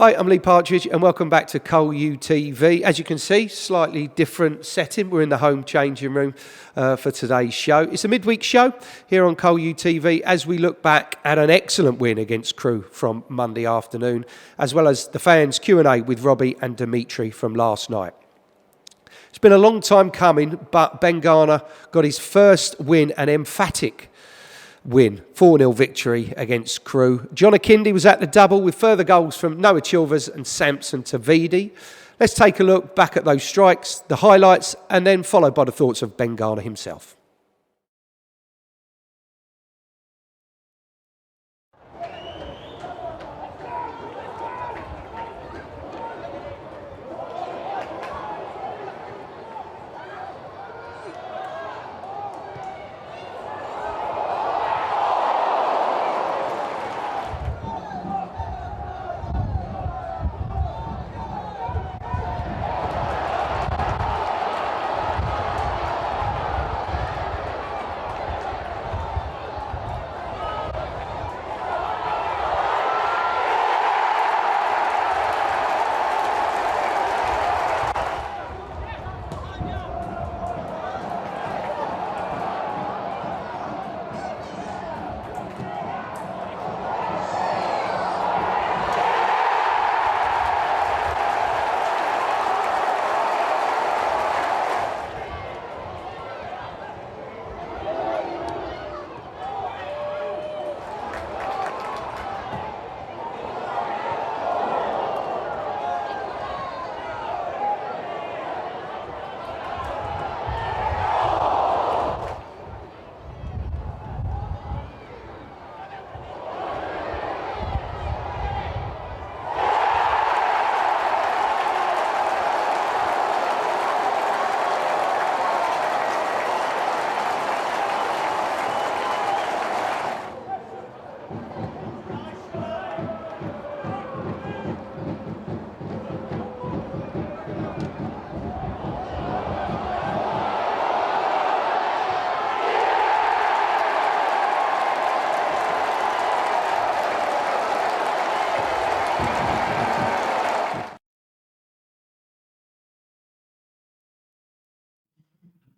Hi, I'm Lee Partridge and welcome back to Col U TV. As you can see, slightly different setting. We're in the home changing room for today's show. It's a midweek show here on Col U TV as we look back at an excellent win against Crewe from Monday afternoon, as well as the fans Q&A with Robbie and Dimitri from last night. It's been a long time coming, but Ben Garner got his first win, an emphatic win, 4-0 victory against Crewe. John Akindi was at the double with further goals from Noah Chilvers and Samson Tavidi. Let's take a look back at those strikes, the highlights, and then followed by the thoughts of Ben Garner himself.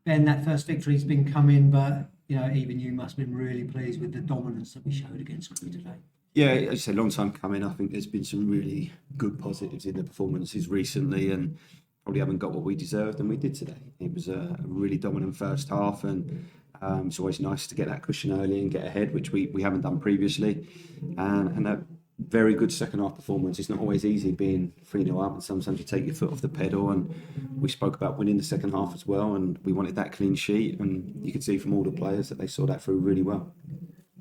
Ben, that first victory's been coming, but even you must have been really pleased with the dominance that we showed against Crewe today. Yeah, as you say, long time coming. I think there's been some really good positives in the performances recently, and probably haven't got what we deserved, and we did today. It was a really dominant first half, and it's always nice to get that cushion early and get ahead, which we haven't done previously, and a very good second half performance. It's not always easy being 3-0 up, and sometimes you take your foot off the pedal, and we spoke about winning the second half as well, and we wanted that clean sheet, and you could see from all the players that they saw that through really well.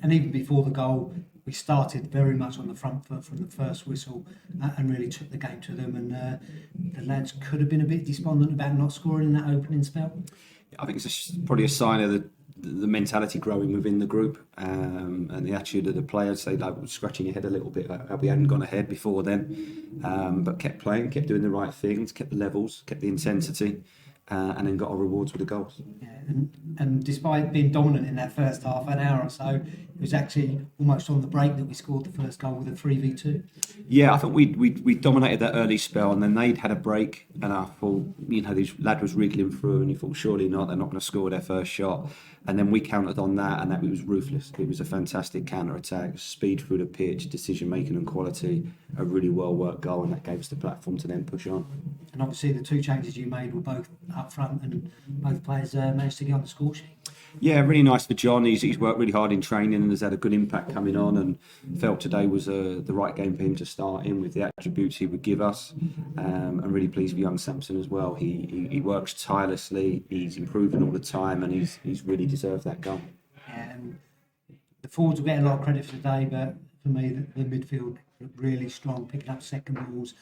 And even before the goal, we started very much on the front foot from the first whistle and really took the game to them, and the lads could have been a bit despondent about not scoring in that opening spell. I think it's probably a sign of the mentality growing within the group, and the attitude of the players. They were scratching your head a little bit about we hadn't gone ahead before then, but kept playing, kept doing the right things, kept the levels, kept the intensity, and then got our rewards with the goals. Yeah, and despite being dominant in that first half, an hour or so, it was actually almost on the break that we scored the first goal with a 3v2. Yeah, I thought we dominated that early spell, and then they'd had a break, and I thought, this lad was wriggling through, and you thought, surely not, they're not going to score their first shot. And then we countered on that, and that was ruthless. It was a fantastic counter-attack, speed through the pitch, decision-making and quality, a really well-worked goal, and that gave us the platform to then push on. And obviously the two changes you made were both up front, and both players managed to get on the score sheet. Yeah, really nice for John. He's worked really hard in training and has had a good impact coming on, and felt today was the right game for him to start in with the attributes he would give us. I'm really pleased with young Samson as well. He works tirelessly, he's improving all the time, and he's really deserved that goal. Yeah, and the forwards will get a lot of credit for today, but for me, the midfield looked really strong, picking up second balls,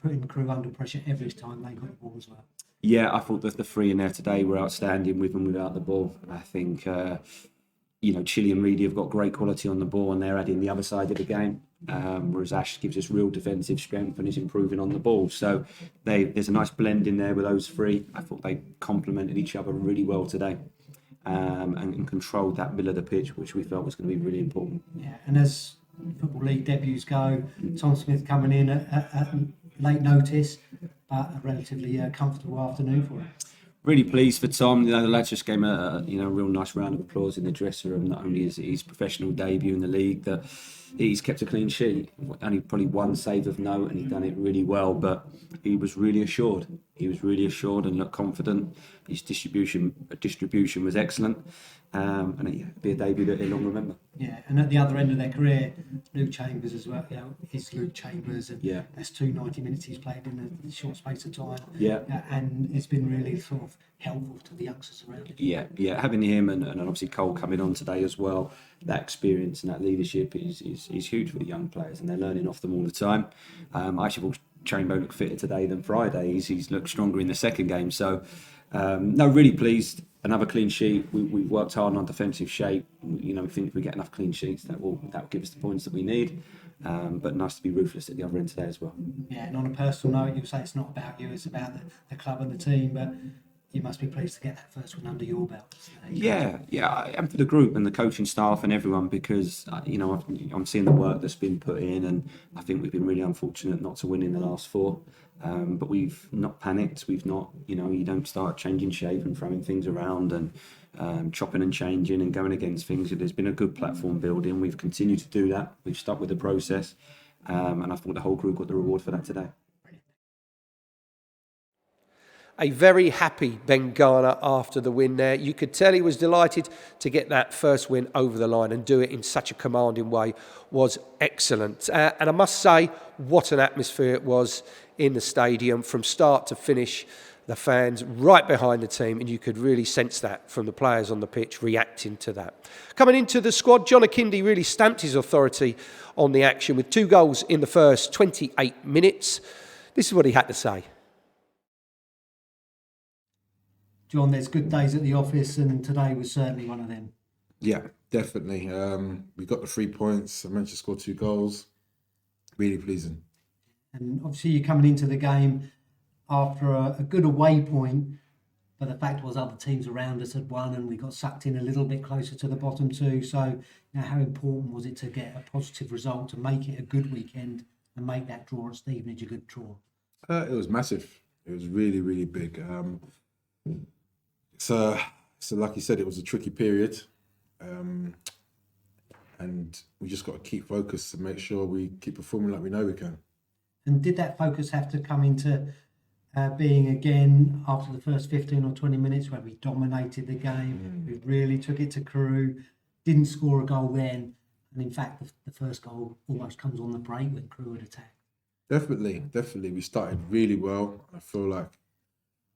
putting Crewe under pressure every time they got the ball as well. Yeah, I thought that the three in there today were outstanding with and without the ball. I think, Chile and Reedy have got great quality on the ball, and they're adding the other side of the game. Whereas Ash gives us real defensive strength and is improving on the ball. So there's a nice blend in there with those three. I thought they complemented each other really well today, and controlled that middle of the pitch, which we felt was going to be really important. Yeah, and as Football League debuts go. Tom Smith coming in at late notice, but a relatively comfortable afternoon for him. Really pleased for Tom. The lads just gave him a real nice round of applause in the dressing room. Not only is his professional debut in the league, that he's kept a clean sheet. Only probably one save of note, and he's done it really well. But he was really assured. He was really assured and looked confident. His distribution was excellent, and it'll be a debut that he'll long remember. Yeah, and at the other end of their career, Luke Chambers as well. It's Luke Chambers, and that's 90 minutes he's played in a short space of time. And it's been really sort of helpful to the youngsters around him. Yeah. Having him and obviously Cole coming on today as well, that experience and that leadership is huge for the young players, and they're learning off them all the time. I actually thought Chamber looked fitter today than Friday. He's looked stronger in the second game. So, really pleased. Another clean sheet. We've worked hard on our defensive shape. We think if we get enough clean sheets, that will give us the points that we need. But nice to be ruthless at the other end today as well. Yeah, and on a personal note, you say it's not about you, it's about the club and the team, but you must be pleased to get that first one under your belt. Yeah, I am for the group and the coaching staff and everyone, because I'm seeing the work that's been put in, and I think we've been really unfortunate not to win in the last four. But we've not panicked. We've not, you don't start changing shape and throwing things around and chopping and changing and going against things. There's been a good platform building. We've continued to do that. We've stuck with the process, and I thought the whole group got the reward for that today. A very happy Ben Garner after the win there. You could tell he was delighted to get that first win over the line, and do it in such a commanding way was excellent. And I must say, what an atmosphere it was in the stadium from start to finish. The fans right behind the team, and you could really sense that from the players on the pitch reacting to that. Coming into the squad, John Akindi really stamped his authority on the action with 2 goals in the first 28 minutes. This is what he had to say. John, there's good days at the office, and today was certainly one of them. Yeah, definitely. We got the 3 points. I managed to score 2 goals. Really pleasing. And obviously you're coming into the game after a good away point, but the fact was other teams around us had won, and we got sucked in a little bit closer to the bottom 2. So how important was it to get a positive result, to make it a good weekend and make that draw at Stevenage a good draw? It was massive. It was really, really big. So like you said, it was a tricky period, and we just got to keep focused and make sure we keep performing like we know we can. And did that focus have to come into being again after the first 15 or 20 minutes where we dominated the game? We really took it to Crewe, didn't score a goal then, and in fact the first goal almost comes on the break when Crewe had attacked. Definitely. We started really well. I feel like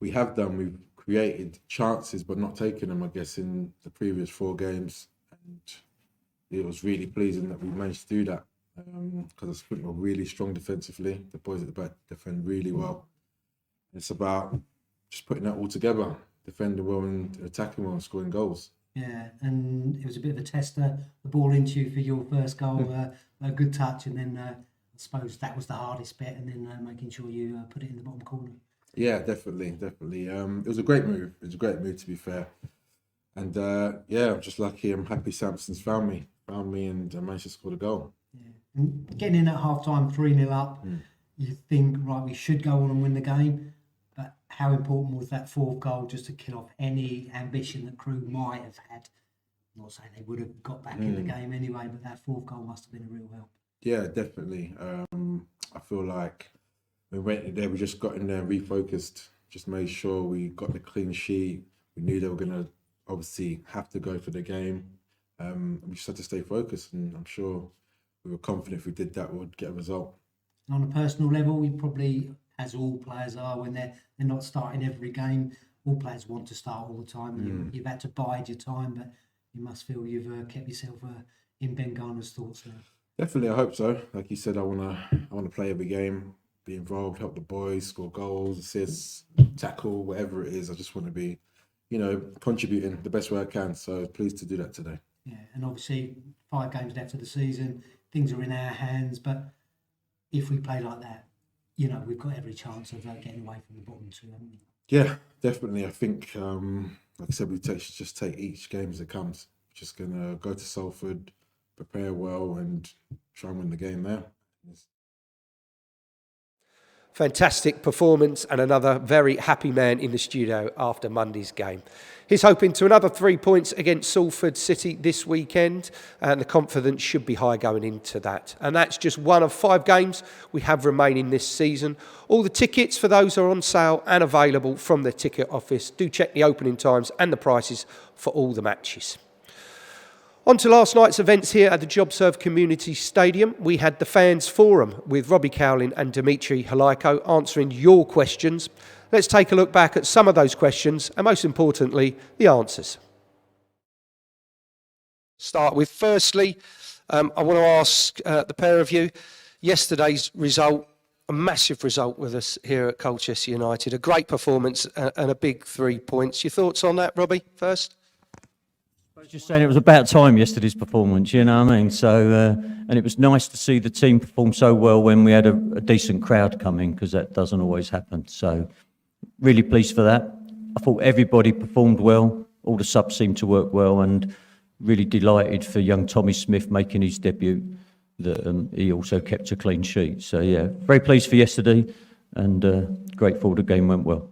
we've created chances but not taken them, I guess, in the previous 4 games, and it was really pleasing that we managed to do that, because I think we're really strong defensively. The boys at the back defend really well. It's about just putting that all together, defending well and attacking well and scoring goals. Yeah, and it was a bit of a tester, the ball into you for your first goal, a good touch, and then I suppose that was the hardest bit, and then making sure you put it in the bottom corner. Yeah, definitely. It was a great move. It was a great move, to be fair. And I'm just lucky. I'm happy Samson's found me, and I managed to score the goal. Yeah. And getting in at half time, 3-0 up, you think, right, we should go on and win the game. But how important was that 4th goal just to kill off any ambition that Crewe might have had? I'm not saying they would have got back in the game anyway, but that 4th goal must have been a real help. Yeah, definitely. I feel like we went in there, we just got in there and refocused, just made sure we got the clean sheet. We knew they were going to obviously have to go for the game. We just had to stay focused, and I'm sure we were confident if we did that, we would get a result. On a personal level, we probably, as all players are, when they're not starting every game, all players want to start all the time. You've had to bide your time, but you must feel you've kept yourself in Ben Garner's thoughts now. Definitely, I hope so. Like you said, I want to play every game, be involved, help the boys, score goals, assists, tackle, whatever it is. I just want to be, contributing the best way I can. So pleased to do that today. Yeah, and obviously 5 games left of the season, things are in our hands, but if we play like that, we've got every chance of getting away from the bottom 2, haven't we? Yeah, definitely. I think, like I said, we just take each game as it comes. Just going to go to Salford, prepare well and try and win the game there. Fantastic performance and another very happy man in the studio after Monday's game. He's hoping to another 3 points against Salford City this weekend, and the confidence should be high going into that. And that's just one of 5 games we have remaining this season. All the tickets for those are on sale and available from the ticket office. Do check the opening times and the prices for all the matches. On to last night's events here at the JobServe Community Stadium. We had the Fans Forum with Robbie Cowlin and Dimitri Halaiko answering your questions. Let's take a look back at some of those questions and, most importantly, the answers. Start with, firstly, I want to ask the pair of you, yesterday's result, a massive result with us here at Colchester United, a great performance and a big 3 points. Your thoughts on that, Robbie, first? I was just saying it was about time, yesterday's performance, you know what I mean? So, and it was nice to see the team perform so well when we had a decent crowd coming, because that doesn't always happen. So, really pleased for that. I thought everybody performed well, all the subs seemed to work well, and really delighted for young Tommy Smith making his debut, that he also kept a clean sheet. So, yeah, very pleased for yesterday, and grateful the game went well.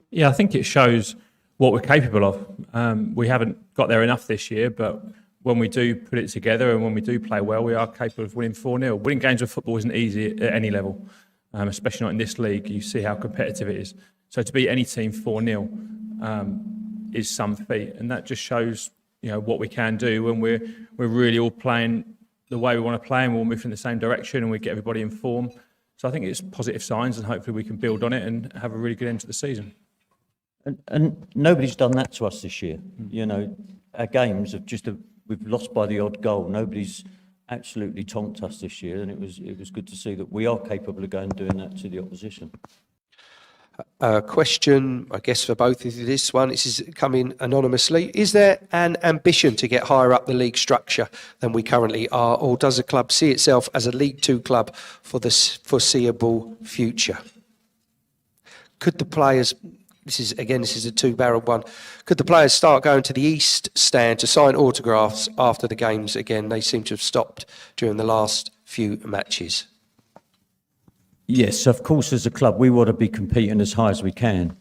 Yeah, I think it shows what we're capable of. We haven't got there enough this year, but when we do put it together and when we do play well, we are capable of winning 4-0. Winning games of football isn't easy at any level, especially not in this league. You see how competitive it is. So to beat any team 4-0 is some feat, and that just shows, you know, what we can do when we're really all playing the way we want to play, and we're all moving in the same direction, and we get everybody in form. So I think it's positive signs, and hopefully we can build on it and have a really good end to the season. And nobody's done that to us this year. You know, our games have we've lost by the odd goal. Nobody's absolutely tonked us this year, and it was good to see that we are capable of going and doing that to the opposition. Question, I guess, for both of you, this one. This is coming anonymously. Is there an ambition to get higher up the league structure than we currently are, or does the club see itself as a League Two club for the foreseeable future? Could the players... This is a two-barreled one. Could the players start going to the East stand to sign autographs after the games again? They seem to have stopped during the last few matches. Yes, of course, as a club, we want to be competing as high as we can.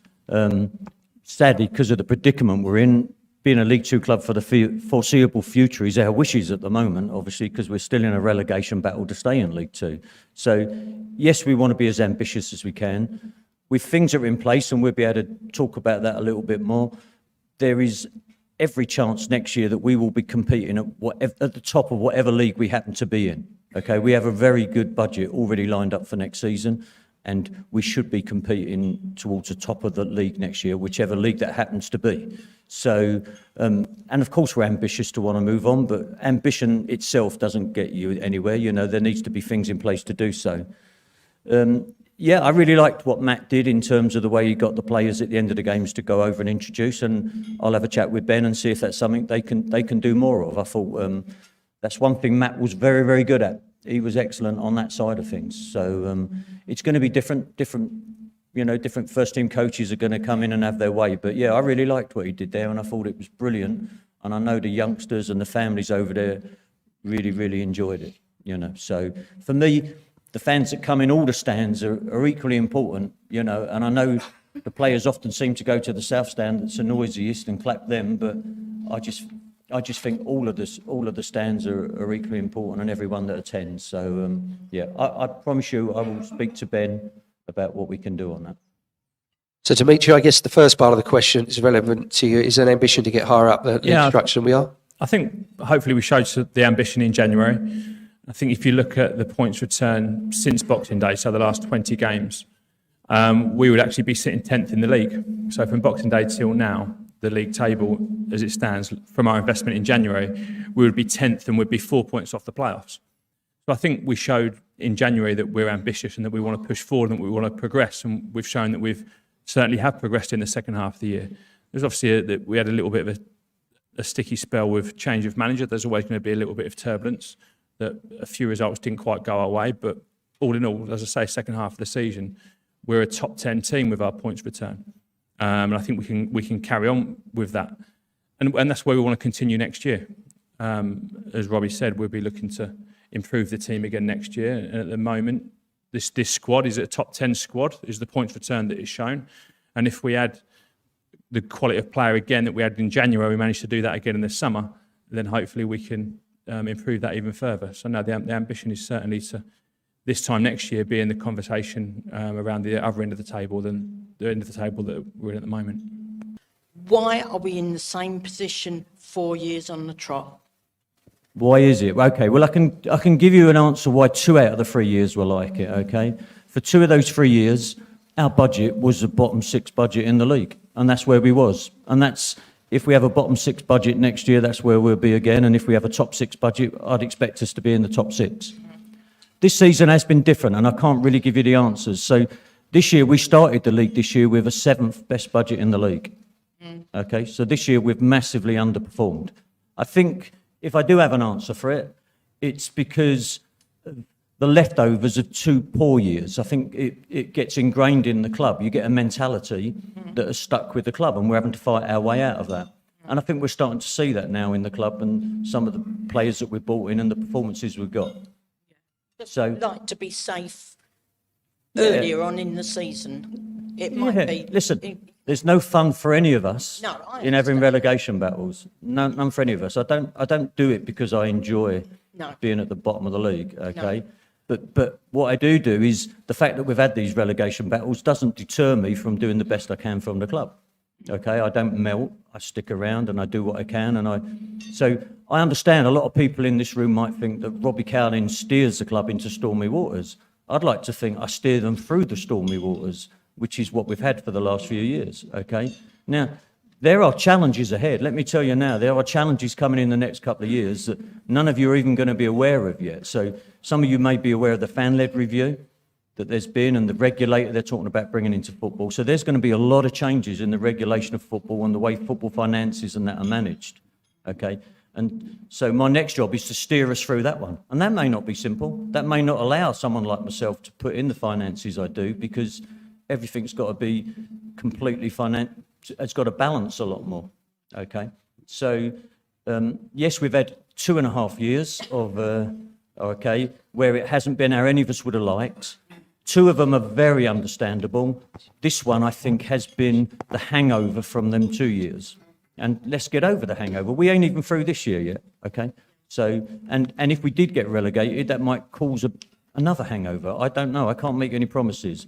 Sadly, because of the predicament we're in, being a League Two club for the foreseeable future is our wishes at the moment, obviously, because we're still in a relegation battle to stay in League Two. So, yes, we want to be as ambitious as we can. With things that are in place, and we'll be able to talk about that a little bit more, there is every chance next year that we will be competing at the top of whatever league we happen to be in. Okay, we have a very good budget already lined up for next season, and we should be competing towards the top of the league next year, whichever league that happens to be. So, and of course we're ambitious to want to move on, but ambition itself doesn't get you anywhere. You know, there needs to be things in place to do so. Yeah, I really liked what Matt did in terms of the way he got the players at the end of the games to go over and introduce, and I'll have a chat with Ben and see if that's something they can do more of. I thought that's one thing Matt was very, very good at. He was excellent on that side of things. So it's going to be different, you know, different first team coaches are going to come in and have their way. But yeah, I really liked what he did there, and I thought it was brilliant. And I know the youngsters and the families over there really, really enjoyed it, you know. So for me, the fans that come in all the stands are equally important, you know, and I know the players often seem to go to the south stand that's the noisiest and clap them, but I just think all of the stands are equally important, and everyone that attends. So yeah, I promise you I will speak to Ben about what we can do on that. So Dimitri, I guess the first part of the question is relevant to you. Is there an ambition to get higher up the league structure than we are? I think hopefully we showed the ambition in January. I think if you look at the points return since Boxing Day, so the last 20 games, we would actually be sitting 10th in the league. So from Boxing Day till now, the league table as it stands from our investment in January, we would be 10th and would be 4 points off the playoffs. So I think we showed in January that we're ambitious and that we want to push forward and that we want to progress, and we've shown that we've certainly have progressed in the second half of the year. There's obviously that we had a little bit of a sticky spell with change of manager. There's always going to be a little bit of turbulence, that a few results didn't quite go our way, but all in all, as I say, second half of the season, we're a top 10 team with our points return. And I think we can carry on with that. And that's where we want to continue next year. as Robbie said, we'll be looking to improve the team again next year. And at the moment, this squad is a top 10 squad, is the points return that is shown. And if we add the quality of player again that we had in January, we managed to do that again in the summer, then hopefully we can improve that even further. So no, the ambition is certainly to, this time next year, be in the conversation around the other end of the table than the end of the table that we're in at the moment. Why are we in the same position 4 years on the trot? Why is it? Okay, well, I can give you an answer why 2 out of the 3 years were like it, okay? For 2 of those 3 years, our budget was the bottom 6 budget in the league, and that's where we was. And that's, if we have a bottom 6 budget next year, that's where we'll be again. And if we have a top 6 budget, I'd expect us to be in the top 6. This season has been different, and I can't really give you the answers. So this year, we started the league this year with a 7th best budget in the league. Okay, so this year we've massively underperformed. I think if I do have an answer for it, it's because the leftovers of 2 poor years. I think it gets ingrained in the club. You get a mentality that is stuck with the club, and we're having to fight our way out of that. And I think we're starting to see that now in the club and some of the players that we've brought in and the performances we've got. So, I'd like to be safe earlier on in the season. It might be. Listen, there's no fun for any of us No, I in having understand. relegation battles. None for any of us. I don't do it because I enjoy No. being at the bottom of the league. Okay, but what I do is the fact that we've had these relegation battles doesn't deter me from doing the best I can from the club. Okay, I don't melt. I stick around and I do what I can. So I understand a lot of people in this room might think that Robbie Cowling steers the club into stormy waters. I'd like to think I steer them through the stormy waters, which is what we've had for the last few years, okay? Now, there are challenges ahead. Let me tell you now, there are challenges coming in the next couple of years that none of you are even going to be aware of yet. So some of you may be aware of the fan-led review that there's been and the regulator they're talking about bringing into football. So there's going to be a lot of changes in the regulation of football and the way football finances and that are managed, okay? And so my next job is to steer us through that one. And that may not be simple. That may not allow someone like myself to put in the finances I do because everything's got to be completely it's got to balance a lot more, okay? So, yes, we've had 2.5 years of, where it hasn't been how any of us would have liked. 2 of them are very understandable. This one, I think, has been the hangover from them 2 years. And let's get over the hangover. We ain't even through this year yet, okay? So, and if we did get relegated, that might cause another hangover. I don't know. I can't make any promises.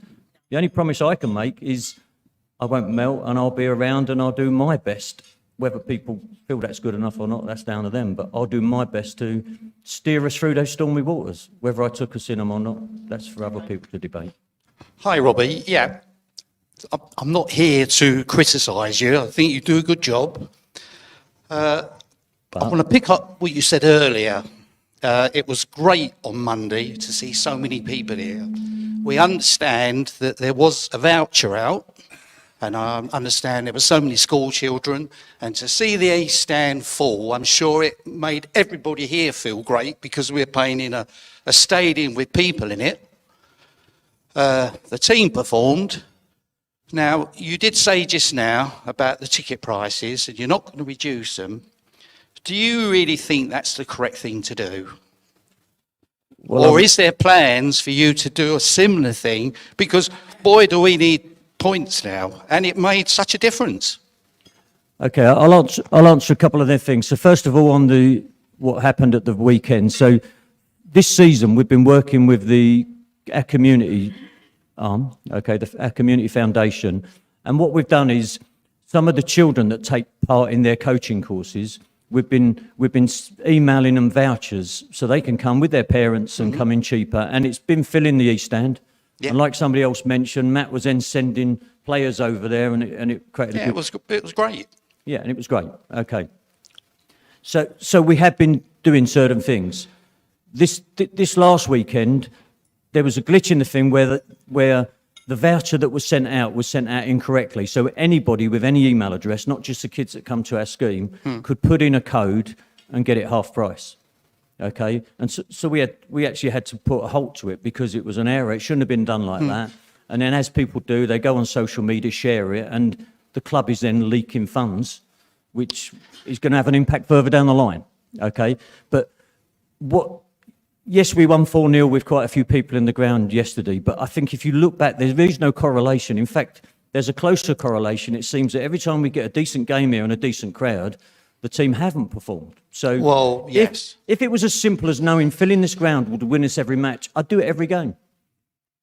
The only promise I can make is I won't melt and I'll be around and I'll do my best. Whether people feel that's good enough or not, that's down to them. But I'll do my best to steer us through those stormy waters. Whether I took us in them or not, that's for other people to debate. Hi, Robbie. Yeah, I'm not here to criticise you. I think you do a good job. I want to pick up what you said earlier. It was great on Monday to see so many people here. We understand that there was a voucher out, and I understand there were so many school children, and to see the East Stand full, I'm sure it made everybody here feel great because we're playing in a stadium with people in it. The team performed. Now, you did say just now about the ticket prices, and you're not going to reduce them. Do you really think that's the correct thing to do? Or is there plans for you to do a similar thing? Because, boy, do we need points now, and it made such a difference. Okay, I'll answer a couple of their things. So first of all, on what happened at the weekend. So this season, we've been working with our community arm, okay, our community foundation, and what we've done is some of the children that take part in their coaching courses, we've been emailing them vouchers so they can come with their parents and come in cheaper, and it's been filling the East Stand. Yeah. And like somebody else mentioned, Matt was then sending players over there, and it created. Yeah, it was great. Yeah, and it was great. Okay. So we have been doing certain things. This last weekend, there was a glitch in the thing where the voucher that was sent out incorrectly. So anybody with any email address, not just the kids that come to our scheme, could put in a code and get it half price. Okay, and so we actually had to put a halt to it because it was an error. It shouldn't have been done like that. And then, as people do, they go on social media, share it, and the club is then leaking funds, which is going to have an impact further down the line. okay? But yes, we won 4-0 with quite a few people in the ground yesterday, but I think if you look back, there is no correlation. In fact, there's a closer correlation. It seems that every time we get a decent game here and a decent crowd, the team haven't performed. So Well, yes. if it was as simple as knowing filling this ground would win us every match, I'd do it every game.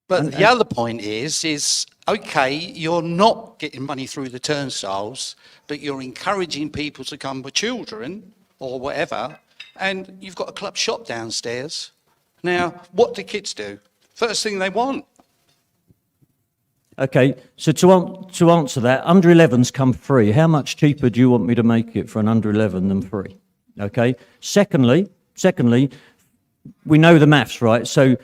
But the other point is okay, you're not getting money through the turnstiles, but you're encouraging people to come with children or whatever, and you've got a club shop downstairs. Now, what do kids do? First thing they want. Okay, so to answer that, under 11s come free. How much cheaper do you want me to make it for an under 11 than free? Okay. Secondly, we know the maths, right? So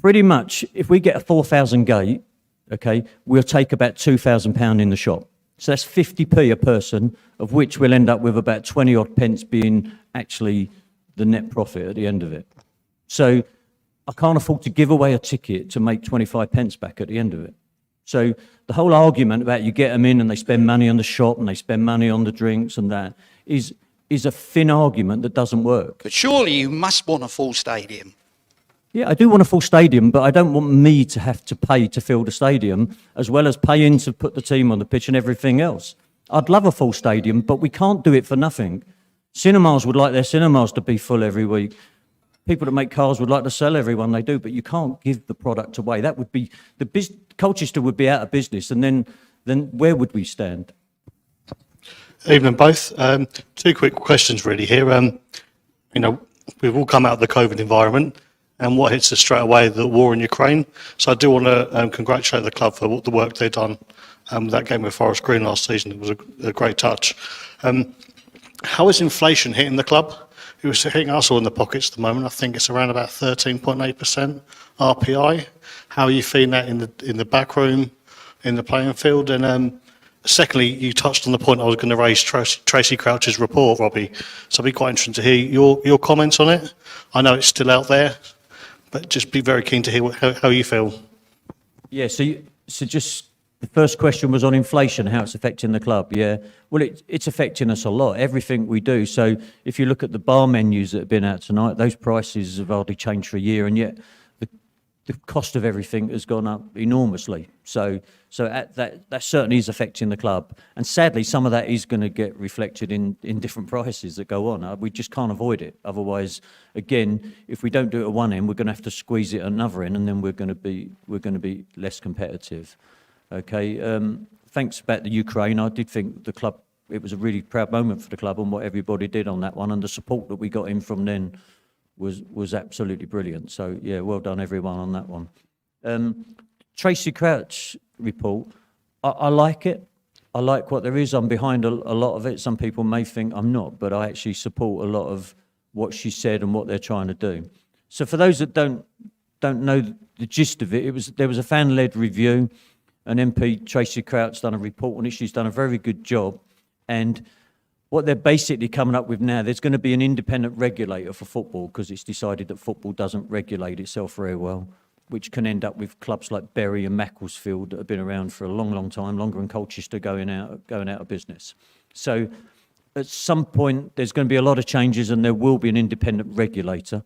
pretty much, if we get a 4,000 gate, okay, we'll take about £2,000 in the shop. So that's 50p a person, of which we'll end up with about 20 odd pence being actually the net profit at the end of it. So I can't afford to give away a ticket to make 25 pence back at the end of it. So the whole argument about you get them in and they spend money on the shop and they spend money on the drinks and that is a thin argument that doesn't work. But surely you must want a full stadium. Yeah, I do want a full stadium, but I don't want me to have to pay to fill the stadium as well as paying to put the team on the pitch and everything else. I'd love a full stadium, but we can't do it for nothing. Cinemas would like their cinemas to be full every week. People that make cars would like to sell every one they do, but you can't give the product away. That would be Colchester would be out of business, and then where would we stand? Evening, both. Two quick questions really here. We've all come out of the COVID environment, and what hits us straight away, the war in Ukraine. So I do want to congratulate the club for the work they've done. That game with Forest Green last season, it was a great touch. How is inflation hitting the club? It was hitting us all in the pockets at the moment. I think it's around about 13.8% RPI. How are you feeling that in the back room, in the playing field? And secondly, you touched on the point I was going to raise, Tracy Crouch's report, Robbie. So I'd be quite interested to hear your comments on it. I know it's still out there, but just be very keen to hear how you feel. Yeah, so just the first question was on inflation, how it's affecting the club. Yeah, well, it's affecting us a lot, everything we do. So if you look at the bar menus that have been out tonight, those prices have hardly changed for a year, and yet the cost of everything has gone up enormously. So that certainly is affecting the club. And sadly, some of that is going to get reflected in different prices that go on. We just can't avoid it. Otherwise, again, if we don't do it at one end, we're going to have to squeeze it at another end, and then we're going to be less competitive. Okay. Thanks about the Ukraine. I did think the club, it was a really proud moment for the club and what everybody did on that one, and the support that we got in from then was absolutely brilliant. So yeah, well done everyone on that one. Tracy Crouch report, I like it. I like what there is. I'm behind a lot of it. Some people may think I'm not, but I actually support a lot of what she said and what they're trying to do. So for those that don't know the gist of it, there was a fan-led review. An MP, Tracy Crouch, done a report on it. She's done a very good job. And what they're basically coming up with now, there's going to be an independent regulator for football because it's decided that football doesn't regulate itself very well, which can end up with clubs like Bury and Macclesfield that have been around for a long, long time, longer than Colchester going out of business. So at some point, there's going to be a lot of changes and there will be an independent regulator.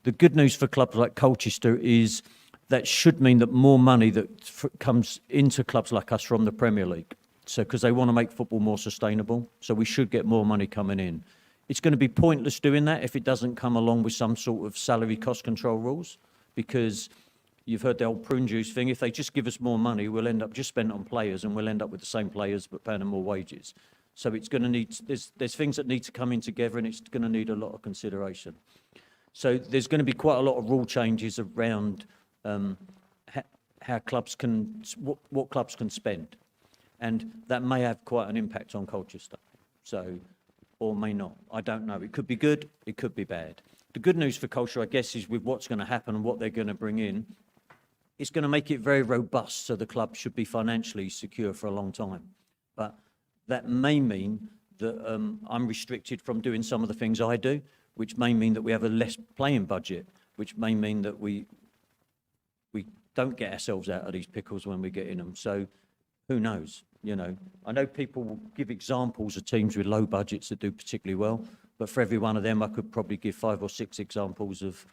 The good news for clubs like Colchester is that should mean that more money that comes into clubs like us from the Premier League. So, because they want to make football more sustainable, so we should get more money coming in. It's going to be pointless doing that if it doesn't come along with some sort of salary cost control rules, because you've heard the old prune juice thing. If they just give us more money, we'll end up just spending on players, and we'll end up with the same players but paying them more wages. So it's going to need, there's things that need to come in together, and it's going to need a lot of consideration. So there's going to be quite a lot of rule changes around how clubs can, what clubs can spend, and that may have quite an impact on Colchester. So, or may not. I don't know. It could be good. It could be bad. The good news for Colchester, I guess, is with what's going to happen and what they're going to bring in, it's going to make it very robust. So the club should be financially secure for a long time. But that may mean that I'm restricted from doing some of the things I do, which may mean that we have a less playing budget, which may mean that we don't get ourselves out of these pickles when we get in them. So who knows? You know, I know people will give examples of teams with low budgets that do particularly well. But for every one of them, I could probably give 5 or 6 examples of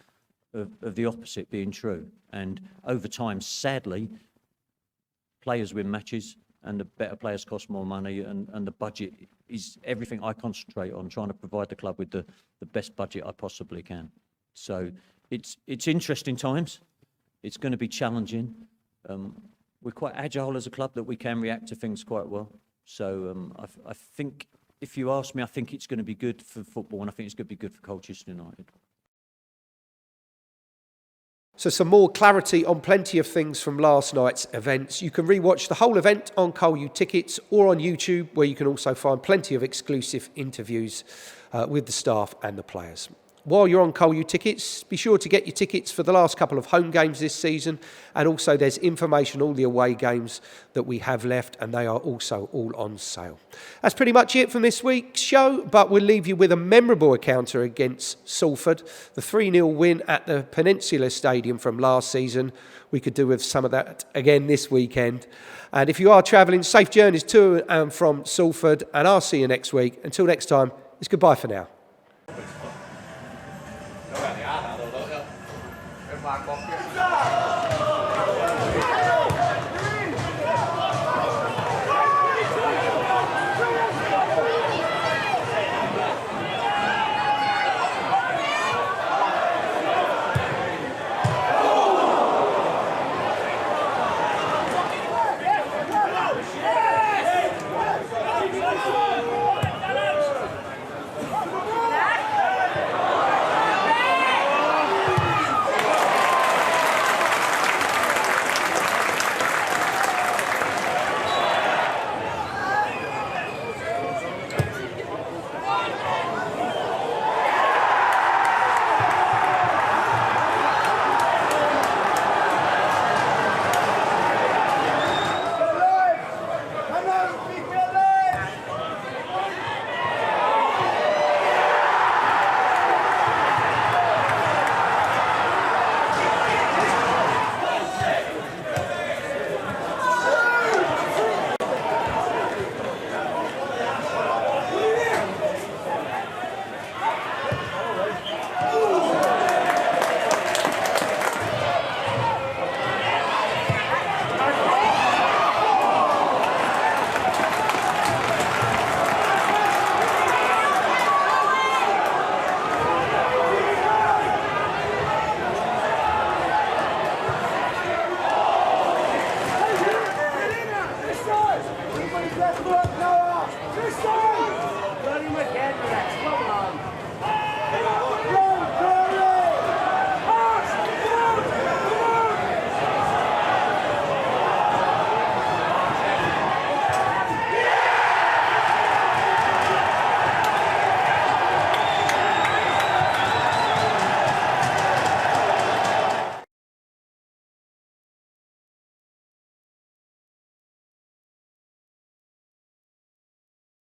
the opposite being true. And over time, sadly, players win matches and the better players cost more money, and the budget is everything I concentrate on, trying to provide the club with the best budget I possibly can. So it's interesting times. It's going to be challenging. We're quite agile as a club, that we can react to things quite well. So I think, if you ask me, I think it's going to be good for football, and I think it's going to be good for Colchester United. So some more clarity on plenty of things from last night's events. You can rewatch the whole event on Col U Tickets or on YouTube, where you can also find plenty of exclusive interviews with the staff and the players. While you're on Col U Tickets, be sure to get your tickets for the last couple of home games this season, and also there's information on all the away games that we have left, and they are also all on sale. That's pretty much it from this week's show, but we'll leave you with a memorable encounter against Salford, the 3-0 win at the Peninsula Stadium from last season. We could do with some of that again this weekend. And if you are travelling, safe journeys to and from Salford, and I'll see you next week. Until next time, it's goodbye for now. Ra